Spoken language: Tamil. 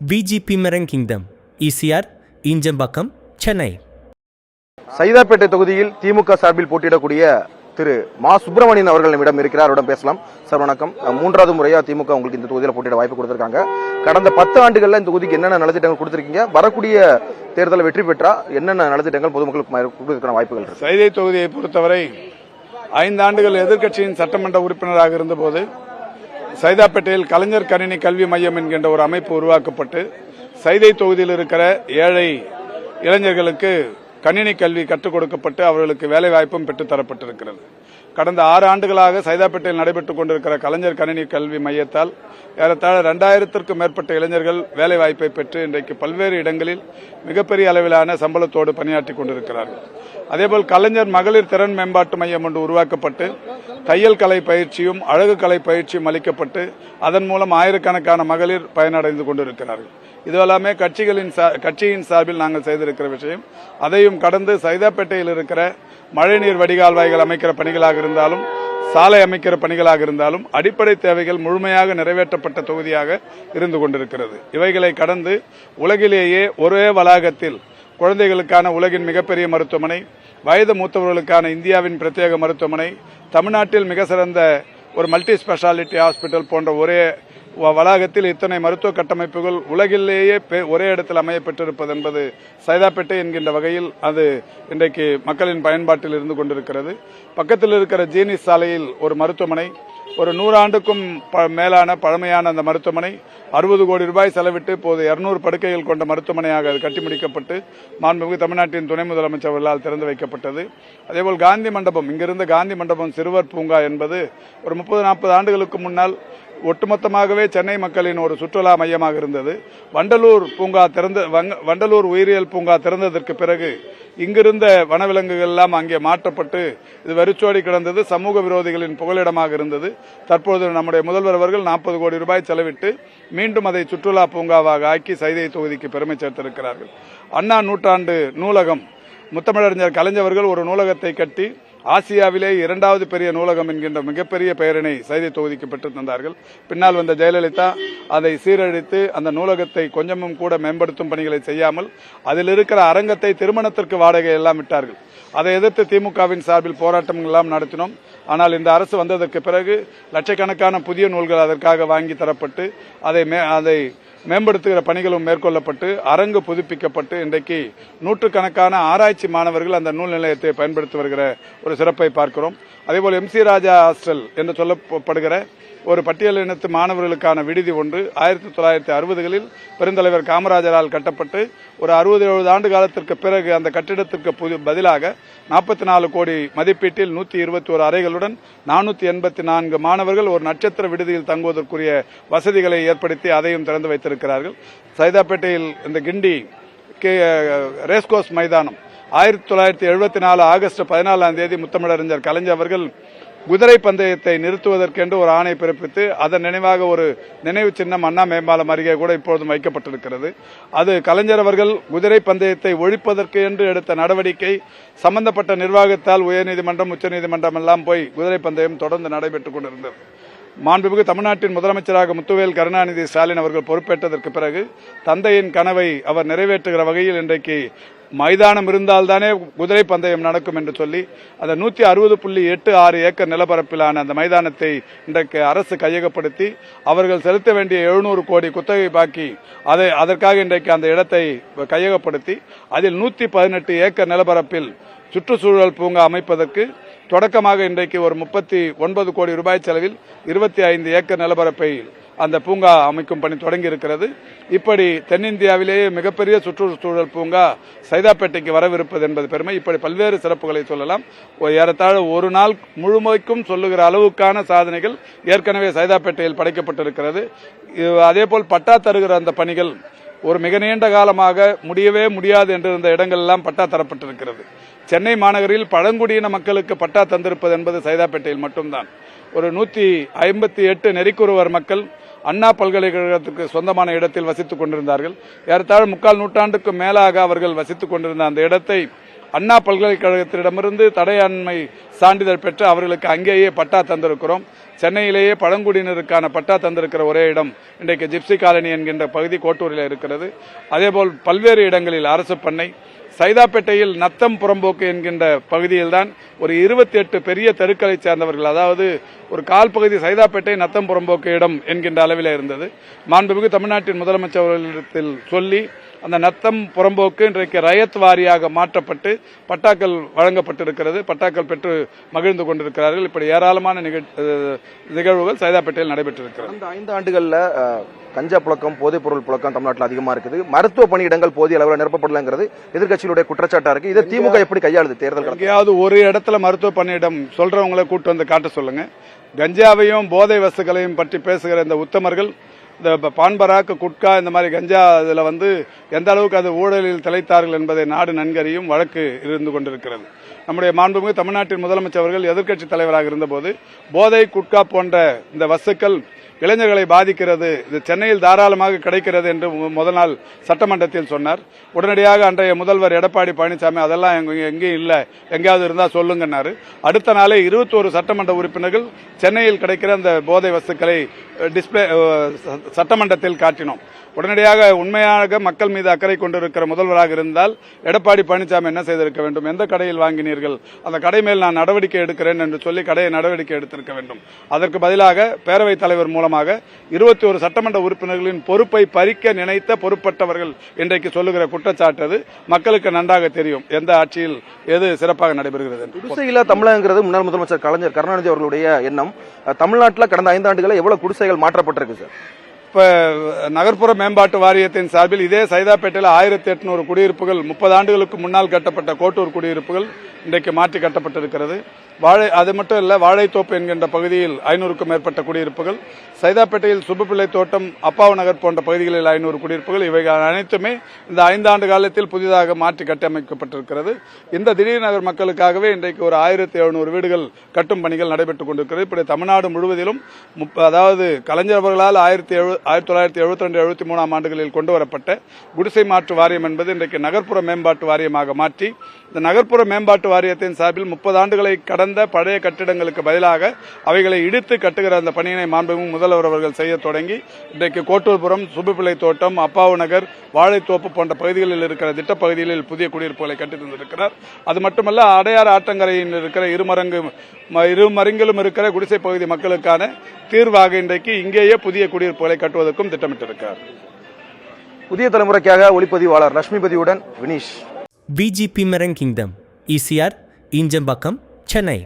VGP Marine Kingdom, ECR, Injambakkam, Chennai. Saidapet தொகுதியில் திமுக சார்பில் போட்டியிடக்கூடிய திரு மா சுப்பிரமணியன் அவர்கள் நம்மிடம் இருக்கிறார். அவரிடம் பேசலாம். சார் வணக்கம். மூன்றாவது முறையா திமுக உங்களுக்கு இந்த தொகுதியில் போட்டியிட வாய்ப்பு கொடுத்திருக்காங்க. கடந்த 10 ஆண்டுகள்ல இந்த தொகுதிக்கு என்னென்ன நலத்திட்டங்கள் கொடுத்திருக்கீங்க? வரக்கூடிய தேர்தலில் வெற்றி பெற்றா என்னென்ன நலத்திட்டங்கள் பொதுமக்களுக்கு கொடுக்கிற வாய்ப்புகள் இருக்கு? சைதை தொகுதியை பொறுத்தவரை 5 ஆண்டுகள் எதிர்க்கட்சியின் சட்டமன்ற உறுப்பினராக இருந்தபோது சைதாப்பேட்டையில் கலைஞர் கணினி கல்வி மையம் என்கின்ற ஒரு அமைப்பு உருவாக்கப்பட்டு சைதை தொகுதியில் இருக்கிற ஏழை இளைஞர்களுக்கு கணினி கல்வி கற்றுக் கொடுக்கப்பட்டு அவர்களுக்கு வேலை வாய்ப்பும் பெற்றுத்தரப்பட்டிருக்கிறது. கடந்த 6 ஆண்டுகளாக சைதாப்பேட்டையில் நடைபெற்றுக் கொண்டிருக்கிற கலைஞர் கணினி கல்வி மையத்தால் ஏறத்தாழ 2000க்கும் மேற்பட்ட இளைஞர்கள் வேலை வாய்ப்பை பெற்று இன்றைக்கு பல்வேறு இடங்களில் மிகப்பெரிய அளவிலான சம்பளத்தோடு பணியாற்றிக் கொண்டிருக்கிறார்கள். அதேபோல் கலைஞர் மகளிர் திறன் மேம்பாட்டு மையம் ஒன்று உருவாக்கப்பட்டு தையல் கலை பயிற்சியும் அழகு கலை பயிற்சியும் அளிக்கப்பட்டு அதன் மூலம் ஆயிரக்கணக்கான மகளிர் பயனடைந்து கொண்டிருக்கிறார்கள். இதுவெல்லாமே கட்சியின் சார்பில் நாங்கள் செய்திருக்கிற விஷயம். அதையும் கடந்து சைதாப்பேட்டையில் இருக்கிற மழைநீர் வடிகால்வாய்கள் அமைக்கிற பணிகளாக இருந்தாலும் சாலை அமைக்கிற பணிகளாக இருந்தாலும் அடிப்படை தேவைகள் முழுமையாக நிறைவேற்றப்பட்ட தொகுதியாக இருந்து கொண்டிருக்கிறது. இவைகளை கடந்து உலகிலேயே ஒரே வளாகத்தில் குழந்தைகளுக்கான உலகின் மிகப்பெரிய மருத்துவமனை, வயது மூத்தவர்களுக்கான இந்தியாவின் பிரத்யேக மருத்துவமனை, தமிழ்நாட்டில் மிக சிறந்த ஒரு மல்டி ஸ்பெஷாலிட்டி ஹாஸ்பிட்டல் போன்ற ஒரே வளாகத்தில் இத்தனை மருத்துவ கட்டமைப்புகள் உலகிலேயே ஒரே இடத்தில் அமைய பெற்றிருப்பது என்பது சைதாப்பேட்டை என்கின்ற வகையில் அது இன்றைக்கு மக்களின் பயன்பாட்டில் இருந்து கொண்டிருக்கிறது. பக்கத்தில் இருக்கிற ஜீனிஸ் சாலையில் ஒரு மருத்துவமனை, ஒரு 100 ஆண்டுக்கும் மேலான பழமையான அந்த மருத்துவமனை 60 கோடி ரூபாய் செலவிட்டு இப்போது 200 படுக்கைகள் கொண்ட மருத்துவமனையாக அது கட்டி முடிக்கப்பட்டு மாண்புமிகு தமிழ்நாட்டின் துணை முதலமைச்சர் அவர்களால் திறந்து வைக்கப்பட்டது. அதேபோல் காந்தி மண்டபம், இங்கிருந்த காந்தி மண்டபம் சிறுவர் பூங்கா என்பது ஒரு 30-40 ஆண்டுகளுக்கு முன்னால் ஒட்டுமொத்தமாகவே சென்னை மக்களின் ஒரு சுற்றுலா மையமாக இருந்தது. வண்டலூர் உயிரியல் பூங்கா திறந்ததற்கு பிறகு இங்கிருந்த வனவிலங்குகள் எல்லாம் அங்கே மாற்றப்பட்டு இது வெறிச்சோடி கிடந்தது. சமூக விரோதிகளின் புகலிடமாக இருந்தது. தற்போது நம்முடைய முதல்வர் அவர்கள் 40 கோடி ரூபாய் செலவிட்டு மீண்டும் அதை சுற்றுலா பூங்காவாக ஆக்கி சைதை தொகுதிக்கு பெருமை சேர்த்திருக்கிறார்கள். அண்ணா நூற்றாண்டு நூலகம், முத்தமிழறிஞர் கலைஞர்கள் ஒரு நூலகத்தை கட்டி ஆசியாவிலே 2வது பெரிய நூலகம் என்கின்ற மிகப்பெரிய பெயரினை சைதை தொகுதிக்கு பெற்று தந்தார்கள். பின்னால் வந்த ஜெயலலிதா அதை சீரழித்து அந்த நூலகத்தை கொஞ்சமும் கூட மேம்படுத்தும் பணிகளை செய்யாமல் அதில் இருக்கிற அரங்கத்தை திருமணத்திற்கு வாடகை எல்லாம் விட்டார்கள். அதை எதிர்த்து திமுகவின் சார்பில் போராட்டங்கள் எல்லாம் நடத்தினோம். ஆனால் இந்த அரசு வந்ததற்கு பிறகு லட்சக்கணக்கான புதிய நூல்கள் அதற்காக வாங்கி தரப்பட்டு அதை மேம்படுத்துகிற பணிகளும் மேற்கொள்ளப்பட்டு அரங்கு புதுப்பிக்கப்பட்டு இன்றைக்கு நூற்றுக்கணக்கான ஆராய்ச்சி மாணவர்கள் அந்த நூல் நிலையத்தை பயன்படுத்தி வருகிற ஒரு சிறப்பை பார்க்கிறோம். அதேபோல் MC ராஜா ஹாஸ்டல் என்று சொல்லப்படுகிற ஒரு பட்டியலினத்து மாணவர்களுக்கான விடுதி ஒன்று 1960களில் பெருந்தலைவர் காமராஜரால் கட்டப்பட்டு ஒரு 60-70 ஆண்டு காலத்திற்கு பிறகு அந்த கட்டிடத்திற்கு பதிலாக 44 கோடி மதிப்பீட்டில் 121 அறைகளுடன் 484 மாணவர்கள் ஒரு நட்சத்திர விடுதியில் தங்குவதற்குரிய வசதிகளை ஏற்படுத்தி அதையும் திறந்து வைத்திருக்கிறார்கள். சைதாப்பேட்டையில் இந்த கிண்டி ரேஸ்கோர்ஸ் மைதானம் 1974 ஆகஸ்ட் 14ஆம் தேதி முத்தமிழறிஞர் கலைஞர் அவர்கள் குதிரை பந்தயத்தை நிறுத்துவதற்கென்று ஒரு ஆணை பிறப்பித்து அதன் நினைவாக ஒரு நினைவு சின்னம் அண்ணா மேம்பாலம் அருகே கூட இப்பொழுதும் வைக்கப்பட்டிருக்கிறது. அது கலைஞர் அவர்கள் குதிரை பந்தயத்தை ஒழிப்பதற்கு என்று எடுத்த நடவடிக்கை சம்பந்தப்பட்ட நிர்வாகத்தால் உயர்நீதிமன்றம், உச்சநீதிமன்றம் எல்லாம் போய் குதிரை பந்தயம் தொடர்ந்து நடைபெற்றுக் கொண்டிருந்தது. மாண்புமிகு தமிழ்நாட்டின் முதலமைச்சராக முத்துவேல் கருணாநிதி ஸ்டாலின் அவர்கள் பொறுப்பேற்றதற்கு பிறகு தந்தையின் கனவை அவர் நிறைவேற்றுகிற வகையில் இன்றைக்கு மைதானம் இருந்தால்தானே குதிரை பந்தயம் நடக்கும் என்று சொல்லி அந்த 160.86 ஏக்கர் நிலப்பரப்பிலான அந்த மைதானத்தை இன்றைக்கு அரசு கையகப்படுத்தி அவர்கள் செலுத்த வேண்டிய 700 கோடி குத்தகை பாக்கி அதற்காக இன்றைக்கு அந்த இடத்தை கையகப்படுத்தி அதில் 118 ஏக்கர் நிலப்பரப்பில் சுற்றுச்சூழல் பூங்கா அமைப்பதற்கு தொடக்கமாக இன்றைக்கு ஒரு 39 கோடி ரூபாய் செலவில் 25 ஏக்கர் நிலப்பரப்பை அந்த பூங்கா அமைக்கும் பணி தொடங்கி இருக்கிறது. இப்படி தென்னிந்தியாவிலேயே மிகப்பெரிய சுற்றுச்சூழல் பூங்கா சைதாப்பேட்டைக்கு வரவிருப்பது என்பது பெருமை. இப்படி பல்வேறு சிறப்புகளை சொல்லலாம். ஏறத்தாழ ஒரு நாள் முழுமைக்கும் சொல்லுகிற அளவுக்கான சாதனைகள் ஏற்கனவே சைதாப்பேட்டையில் படைக்கப்பட்டிருக்கிறது. அதேபோல் பட்டா தருகிற அந்த பணிகள் ஒரு மிக நீண்ட காலமாக முடியவே முடியாது என்றிருந்த இடங்கள் எல்லாம் பட்டா தரப்பட்டிருக்கிறது. சென்னை மாநகரில் பழங்குடியின மக்களுக்கு பட்டா தந்திருப்பது என்பது சைதாப்பேட்டையில் மட்டும்தான். ஒரு 158 நெறிக்குறவர் மக்கள் அண்ணா பல்கலைக்கழகத்துக்கு சொந்தமான இடத்தில் வசித்துக் கொண்டிருந்தார்கள். ஏறத்தாழ 3/4 நூற்றாண்டுக்கு மேலாக அவர்கள் வசித்துக் கொண்டிருந்த அந்த இடத்தை அண்ணா பல்கலைக்கழகத்திடமிருந்து தடையாண்மை சான்றிதழ் பெற்று அவர்களுக்கு அங்கேயே பட்டா தந்திருக்கிறோம். சென்னையிலேயே பழங்குடியினருக்கான பட்டா தந்திருக்கிற ஒரே இடம் இன்றைக்கு ஜிப்சி காலனி என்கின்ற பகுதி கோட்டூரில் இருக்கிறது. அதேபோல் பல்வேறு இடங்களில் அரசு பண்ணை, சைதாப்பேட்டையில் நத்தம் புறம்போக்கு என்கின்ற பகுதியில்தான் ஒரு 28 பெரிய தெருக்களை சேர்ந்தவர்கள், அதாவது ஒரு கால் பகுதி சைதாப்பேட்டை நத்தம் புறம்போக்கு இடம் என்கின்ற அளவில் இருந்தது. மாண்புமிகு தமிழ்நாட்டின் முதலமைச்சர் அவர்களிடத்தில் சொல்லி அந்த நத்தம் புறம்போக்கு இன்றைக்கு ரயத் வாரியாக மாற்றப்பட்டு பட்டாக்கள் வழங்கப்பட்டிருக்கிறது. பட்டாக்கள் பெற்று மகிழ்ந்து கொண்டிருக்கிறார்கள். இப்படி ஏராளமான நிகழ்வுகள் சைதாப்பேட்டையில் நடைபெற்றிருக்கிறது. இந்த 5 ஆண்டுகளில் கஞ்சா புழக்கம், போதைப் பொருள் புழக்கம் தமிழ்நாட்டில் அதிகமா இருக்குது. மருத்துவ பணியிடங்கள் போதிய அளவில் நிரப்பப்படலங்கிறது எதிர்க்கட்சிகளுடைய குற்றச்சாட்டா இருக்கு. இதை திமுக எப்படி கையாளுது? தேர்தல் எங்கேயாவது ஒரு இடத்துல மருத்துவ பணியிடம் சொல்றவங்களை கூட்டு வந்து காட்ட சொல்லுங்க. கஞ்சாவையும் போதை வஸ்துக்களையும் பற்றி பேசுகிற இந்த உத்தமர்கள், இந்த பான்பராக்கு, குட்கா, இந்த மாதிரி கஞ்சா இதில் எந்த அளவுக்கு அது ஊழலில் திளைத்தார்கள் என்பதை நாடு நன்கறியும். வழக்கு இருந்து கொண்டிருக்கிறது. நம்முடைய மாண்புமிகு தமிழ்நாட்டின் முதலமைச்சர் அவர்கள் எதிர்க்கட்சித் தலைவராக இருந்தபோது போதை, குட்கா போன்ற இந்த வஸ்துக்கள் இளைஞர்களை பாதிக்கிறது, இது சென்னையில் தாராளமாக கிடைக்கிறது என்று முதல் நாள் சட்டமன்றத்தில் சொன்னார். உடனடியாக அன்றைய முதல்வர் எடப்பாடி பழனிசாமி அதெல்லாம் எங்கேயும் இல்லை, எங்கேயாவது இருந்தால் சொல்லுங்கன்னாரு. அடுத்த நாளே 21 சட்டமன்ற உறுப்பினர்கள் சென்னையில் கிடைக்கிற அந்த போதை வஸ்துக்களை டிஸ்பிளே சட்டமன்றத்தில் காட்டினோம். உடனடியாக உண்மையாக மக்கள் மீது அக்கறை கொண்டிருக்கிற முதல்வராக இருந்தால் எடப்பாடி பழனிசாமி என்ன செய்திருக்க வேண்டும்? எந்த கடையில் வாங்கினீர்கள்? அந்த கடை மேல் நான் நடவடிக்கை எடுக்கிறேன் என்று சொல்லி கடையை நடவடிக்கை எடுத்திருக்க வேண்டும். அதற்கு பதிலாக பேரவைத் தலைவர் மூலமாக 21 சட்டமன்ற உறுப்பினர்களின் பொறுப்பை பறிக்க நினைத்த பொறுப்பற்றவர்கள் இன்றைக்கு சொல்லுகிற குற்றச்சாட்டு அது மக்களுக்கு நன்றாக தெரியும் எந்த ஆட்சியில் எது சிறப்பாக நடைபெறுகிறது. குடிசையில்லா தமிழகங்கிறது முன்னாள் முதலமைச்சர் கலைஞர் கருணாநிதி அவர்களுடைய எண்ணம். தமிழ்நாட்டில் கடந்த 5 ஆண்டுகளில் எவ்வளவு குடிசைகள் மாற்றப்பட்டிருக்கு சார்? இப்ப நகர்ப்புற மேம்பாட்டு வாரியத்தின் சார்பில் இதே சைதாப்பேட்டையில் 1800 குடியிருப்புகள் 30 ஆண்டுகளுக்கு முன்னால் கட்டப்பட்ட கோட்டூர் குடியிருப்புகள் இன்றைக்கு மாற்றி கட்டப்பட்டிருக்கிறது. அது மட்டும் இல்ல, வாழைத்தோப்பு என்கின்ற பகுதியில் 500க்கும் மேற்பட்ட குடியிருப்புகள், சைதாப்பேட்டையில் சுப்புப்பிள்ளை தோட்டம், அப்பாவு நகர் போன்ற பகுதிகளில் 500 குடியிருப்புகள், இவை அனைத்துமே இந்த 5 ஆண்டு காலத்தில் புதிதாக மாற்றி கட்டமைக்கப்பட்டிருக்கிறது. இந்த திடீர் நகர் மக்களுக்காகவே இன்றைக்கு ஒரு 1700 வீடுகள் கட்டும் பணிகள் நடைபெற்றுக் கொண்டிருக்கிறது. இப்படி தமிழ்நாடு முழுவதிலும் அதாவது கலைஞர் அவர்களால் 1972-73 ஆண்டுகளில் கொண்டு வரப்பட்ட குடிசை மாற்று வாரியம் என்பது இன்றைக்கு நகர்ப்புற மேம்பாட்டு வாரியமாக மாற்றி, இந்த நகர்ப்புற மேம்பாட்டு வாரியத்தின் சார்பில் 30 ஆண்டுகளை கடந்த பழைய கட்டிடங்களுக்கு பதிலாக அவைகளை இடித்து கட்டுகிற அந்த பணியினை மாண்புமிகு முதல்வர் அவர்கள் செய்ய தொடங்கி இன்றைக்கு கோட்டூர்புரம், சுப்புப்பிள்ளை தோட்டம், அப்பாவு நகர், வாழைத்தோப்பு போன்ற பகுதிகளில் இருக்கிற திட்டப்பகுதிகளில் புதிய குடியிருப்புகளை கட்டி தந்திருக்கிறார். அது மட்டுமல்ல, அடையாறு ஆற்றங்கரையில் இருக்கிற இருமருங்கிலும் இருக்கிற குடிசை பகுதி மக்களுக்கான தீர்வாக இன்றைக்கு இங்கேயே புதிய குடியிருப்புகளை கட்டுவதற்கும் திட்டமிட்டிருக்கிறார். புதிய தலைமுறைக்காக ஒளிப்பதிவாளர் லட்சுமிபதியுடன் Vineesh. VGP Mereng Kingdom, ECR, Injambakam, Chennai.